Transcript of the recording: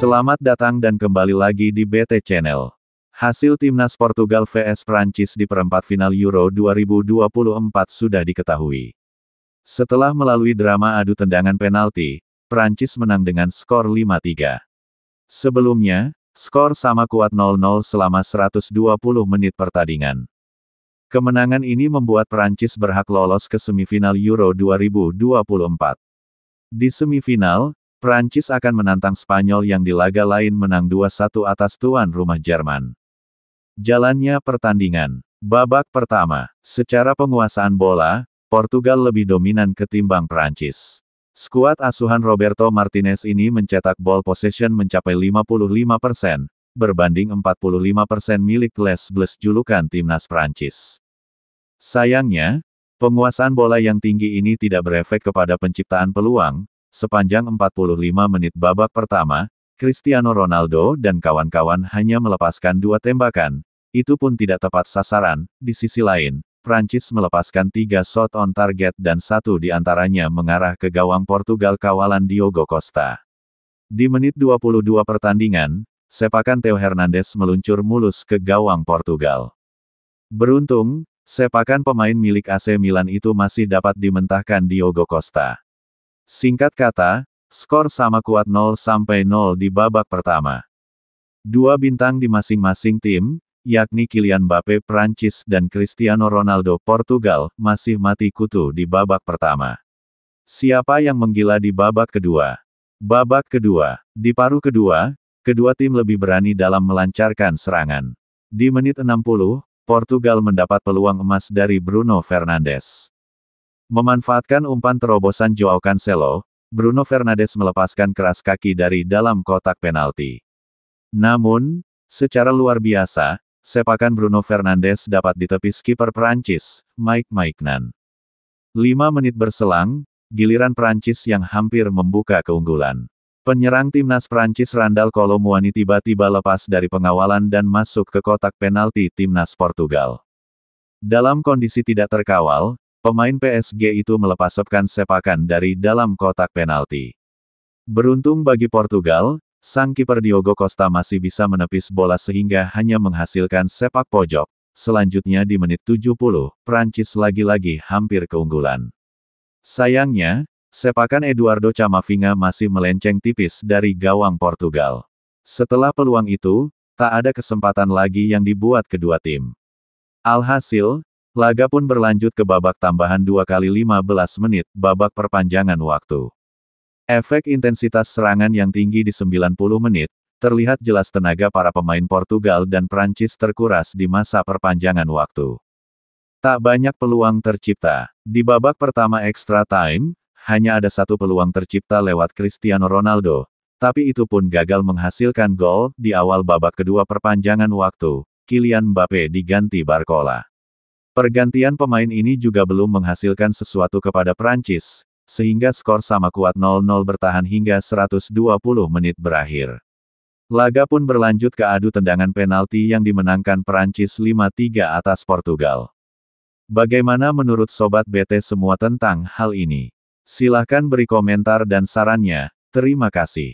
Selamat datang dan kembali lagi di BT Channel. Hasil timnas Portugal vs Prancis di perempat final Euro 2024 sudah diketahui. Setelah melalui drama adu tendangan penalti, Prancis menang dengan skor 5-3. Sebelumnya, skor sama kuat 0-0 selama 120 menit pertandingan. Kemenangan ini membuat Prancis berhak lolos ke semifinal Euro 2024. Di semifinal, Prancis akan menantang Spanyol yang di laga lain menang 2-1 atas tuan rumah Jerman. Jalannya pertandingan. Babak pertama. Secara penguasaan bola, Portugal lebih dominan ketimbang Prancis. Skuad asuhan Roberto Martinez ini mencetak ball possession mencapai 55%, berbanding 45% milik Les Bleus julukan timnas Prancis. Sayangnya, penguasaan bola yang tinggi ini tidak berefek kepada penciptaan peluang. Sepanjang 45 menit babak pertama, Cristiano Ronaldo dan kawan-kawan hanya melepaskan 2 tembakan, itu pun tidak tepat sasaran. Di sisi lain, Prancis melepaskan 3 shot on target dan 1 diantaranya mengarah ke gawang Portugal kawalan Diogo Costa. Di menit 22 pertandingan, sepakan Theo Hernandez meluncur mulus ke gawang Portugal. Beruntung, sepakan pemain milik AC Milan itu masih dapat dimentahkan Diogo Costa. Singkat kata, skor sama kuat 0-0 di babak pertama. 2 bintang di masing-masing tim, yakni Kylian Mbappe Prancis dan Cristiano Ronaldo Portugal, masih mati kutu di babak pertama. Siapa yang menggila di babak kedua? Babak kedua, di paruh kedua, kedua tim lebih berani dalam melancarkan serangan. Di menit 60, Portugal mendapat peluang emas dari Bruno Fernandes. Memanfaatkan umpan terobosan Joao Cancelo, Bruno Fernandes melepaskan keras kaki dari dalam kotak penalti. Namun, secara luar biasa, sepakan Bruno Fernandes dapat ditepis kiper Prancis, Mike Maignan. 5 menit berselang, giliran Prancis yang hampir membuka keunggulan. Penyerang timnas Prancis Randal Kolo Muani tiba-tiba lepas dari pengawalan dan masuk ke kotak penalti timnas Portugal. Dalam kondisi tidak terkawal, pemain PSG itu melepaskan sepakan dari dalam kotak penalti. Beruntung bagi Portugal, sang kiper Diogo Costa masih bisa menepis bola sehingga hanya menghasilkan sepak pojok. Selanjutnya di menit 70, Prancis lagi-lagi hampir keunggulan. Sayangnya, sepakan Eduardo Camavinga masih melenceng tipis dari gawang Portugal. Setelah peluang itu, tak ada kesempatan lagi yang dibuat kedua tim. Alhasil, laga pun berlanjut ke babak tambahan 2 kali 15 menit, babak perpanjangan waktu. Efek intensitas serangan yang tinggi di 90 menit, terlihat jelas tenaga para pemain Portugal dan Prancis terkuras di masa perpanjangan waktu. Tak banyak peluang tercipta. Di babak pertama extra time, hanya ada 1 peluang tercipta lewat Cristiano Ronaldo, tapi itu pun gagal menghasilkan gol. Di awal babak kedua perpanjangan waktu, Kylian Mbappe diganti Barcola. Pergantian pemain ini juga belum menghasilkan sesuatu kepada Prancis, sehingga skor sama kuat 0-0 bertahan hingga 120 menit berakhir. Laga pun berlanjut ke adu tendangan penalti yang dimenangkan Prancis 5-3 atas Portugal. Bagaimana menurut Sobat BT semua tentang hal ini? Silahkan beri komentar dan sarannya, terima kasih.